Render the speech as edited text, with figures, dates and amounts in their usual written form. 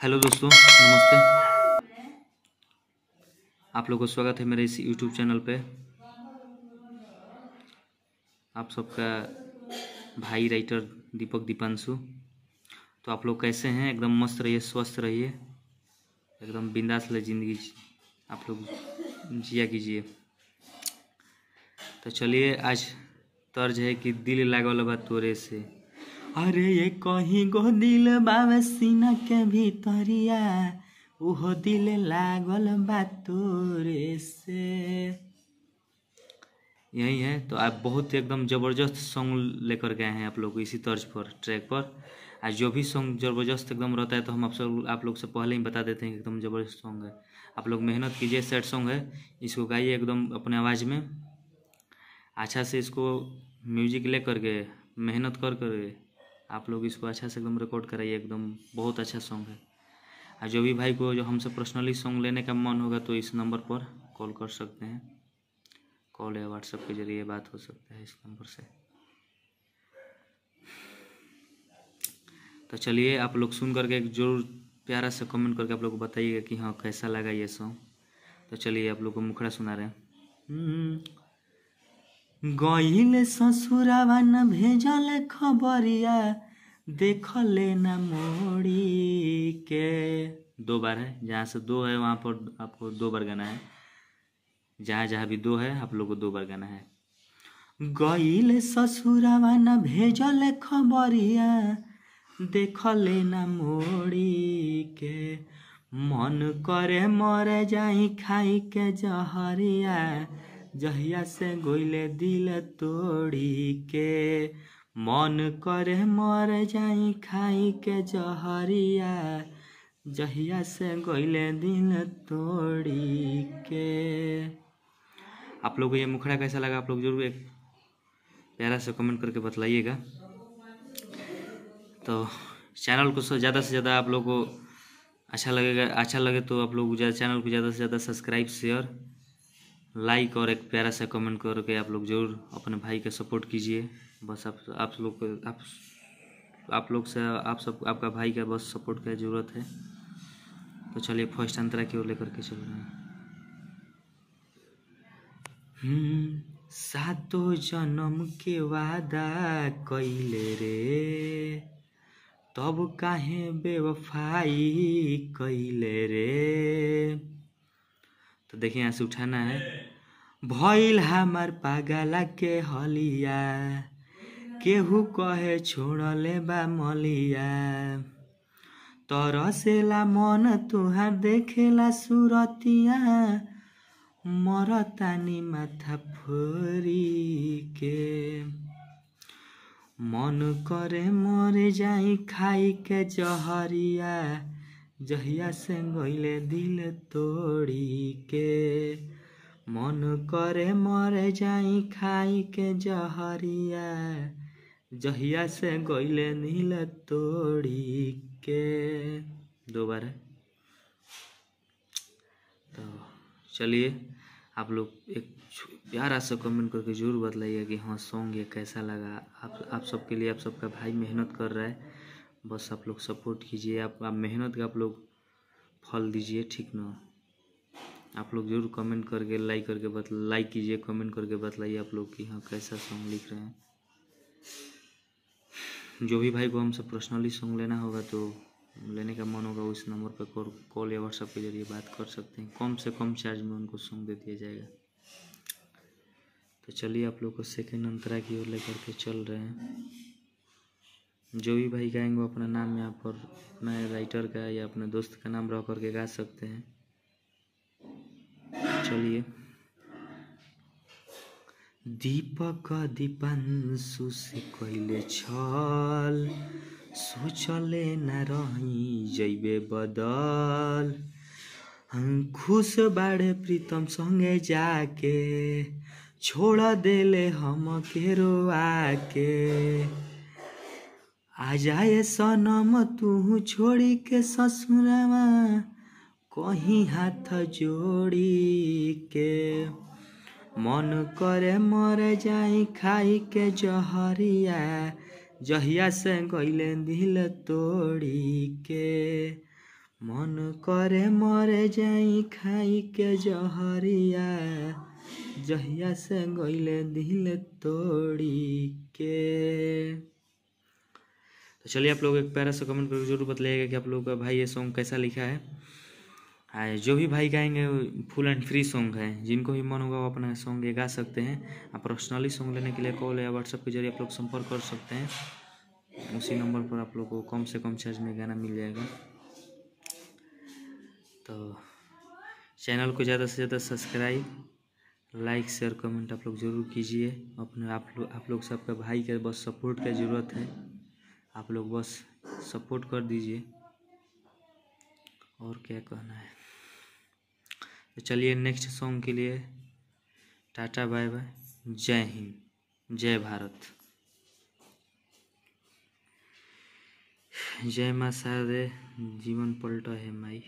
Hello दोस्तों, नमस्ते। आप लोगों को स्वागत है मेरे इस यूट्यूब चैनल पे। आप सबका भाई राइटर दीपक दीपांशु। तो आप लोग कैसे हैं? एकदम मस्त रहिए, स्वस्थ रहिए, एकदम बिंदास ले ज़िंदगी आप लोग जिया कीजिए। तो चलिए, आज तर्ज है कि दिल लागल बा तोरे से। अरे ये कहीं गो दिल बावे सीना के भीतरिया, उहो दिल लागल बा तोरे से। यही है। तो आप बहुत एकदम ज़बरदस्त सॉन्ग लेकर गए हैं आप लोग इसी तर्ज पर, ट्रैक पर। आज जो भी सॉन्ग ज़बरदस्त एकदम रहता है तो हम आप लोग से पहले ही बता देते हैं कि एकदम ज़बरदस्त सॉन्ग है। आप लोग मेहनत कीजिए, सैड सॉन्ग है, इसको गाइए एकदम अपने आवाज़ में अच्छा से। इसको म्यूजिक ले करके मेहनत कर आप लोग इसको अच्छा से एकदम रिकॉर्ड कराइए। एकदम बहुत अच्छा सॉन्ग है। और जो भी भाई को जो हमसे पर्सनली सॉन्ग लेने का मन होगा तो इस नंबर पर कॉल कर सकते हैं। कॉल या व्हाट्सएप के जरिए बात हो सकता है इस नंबर से। तो चलिए, आप लोग सुन करके जरूर प्यारा सा कमेंट करके आप लोग को बताइएगा कि हाँ कैसा लगा ये सॉन्ग। तो चलिए, आप लोग को मुखड़ा सुना रहे हैं। गइले ससुरावा न भेजल खबरिया, देखले न मोड़ी के। 2 बार है, जहाँ से 2 है वहाँ पर आपको 2 बार गाना है। जहाँ जहाँ भी 2 है आप लोग को 2 बार गाना है। गइले ससुरावा न भेजल खबरिया, देखले न मोड़ी के। मन करे मर जाई खाई के जहरिया, जहिया से गइले दिल तोड़ी के। मन करे मर जाई खाई के जहरिया, जहिया से गइले दिल तोड़ी के। आप लोग को ये मुखड़ा कैसा लगा आप लोग जरूर एक प्यारा सा कमेंट करके बतलाइएगा। तो चैनल को ज़्यादा से ज़्यादा आप लोग को अच्छा लगे तो आप लोग चैनल को ज़्यादा से ज़्यादा सब्सक्राइब, शेयर, लाइक और एक प्यारा सा कमेंट करके आप लोग जरूर अपने भाई का सपोर्ट कीजिए। बस आप लोग को आप लोग से आपका भाई का बस सपोर्ट की ज़रूरत है। तो चलिए फर्स्ट अंतरा की ओर लेकर के चल रहे हैं। सातो जन्म के वादा कइले रे, तब काहे बेवफाई कइले रे। तो देखिए यहाँ से उठाना है। भइल हमार पागला के हलिया, केहू कहे छोड़ले बा मलिया। तरसेला मन तुहार देखेला सुरतिया, मरतानी माथा फोरी के। मन करे मर जाई खाई के जहरिया, जहिया से गइले दिल तोड़ी के। मन करे मर जाई खाई के जहरिया, जहिया से गइले दिल तोड़ी के। 2 बार है। तो चलिए, आप लोग एक प्यारा सा कमेंट करके जरूर बतलाइए कि हाँ सॉन्ग ये कैसा लगा। आप सबके लिए आप सबका भाई मेहनत कर रहा है। बस आप लोग सपोर्ट कीजिए, आप मेहनत का आप लोग फल दीजिए, ठीक ना। आप लोग जरूर कमेंट करके लाइक कीजिए, कमेंट करके बतलाइए आप लोग कि हाँ कैसा सॉन्ग लिख रहे हैं। जो भी भाई को हमसे पर्सनली सॉन्ग लेना होगा तो लेने का मन होगा उस नंबर पर कॉल या व्हाट्सएप के जरिए बात कर सकते हैं। कम से कम चार्ज में उनको सॉन्ग दे दिया जाएगा। तो चलिए, आप लोग को सेकंड अंतरा की ओर लेकर के चल रहे हैं। जो भी भाई गाएंगे वो अपना नाम यहाँ पर अपना राइटर का या अपने दोस्त का नाम रह करके गा सकते हैं। चलिए। दीपक दीपांशु से कइले छल, सोचले न रही जइबे बदल। खुश बाड़े प्रीतम संगे जाके, छोड़ देले हम के रोआ के। आ जाए सनम तू छोड़ी के ससुरवा, कहीं हाथ जोड़ी के। मन करे मर जाई खाई के जहरिया, जहिया से गइले दिल तोड़ी के। मन करे मरे जाई खाई के जहरिया, जहिया से गईले दिल तोड़ी के। तो चलिए आप लोग एक प्यारा सा कमेंट करके जरूर बताइएगा कि आप लोग का भाई ये सॉन्ग कैसा लिखा है। जो भी भाई गाएंगे फुल एंड फ्री सॉन्ग है, जिनको भी मन होगा वो अपना सॉन्ग ये गा सकते हैं। आप पर्सनली सॉन्ग लेने के लिए कॉल या व्हाट्सएप के जरिए आप लोग संपर्क कर सकते हैं। उसी नंबर पर आप लोग को कम से कम चार्ज में गाना मिल जाएगा। तो चैनल को ज़्यादा से ज़्यादा सब्सक्राइब, लाइक, शेयर, कमेंट आप लोग ज़रूर कीजिए। अपने आप लोग सबका भाई के बस सपोर्ट की ज़रूरत है, आप लोग बस सपोर्ट कर दीजिए, और क्या कहना है। तो चलिए नेक्स्ट सॉन्ग के लिए टाटा बाय बाय, जय हिंद, जय भारत, जय माँ शारदे, जीवन पलटा है माई।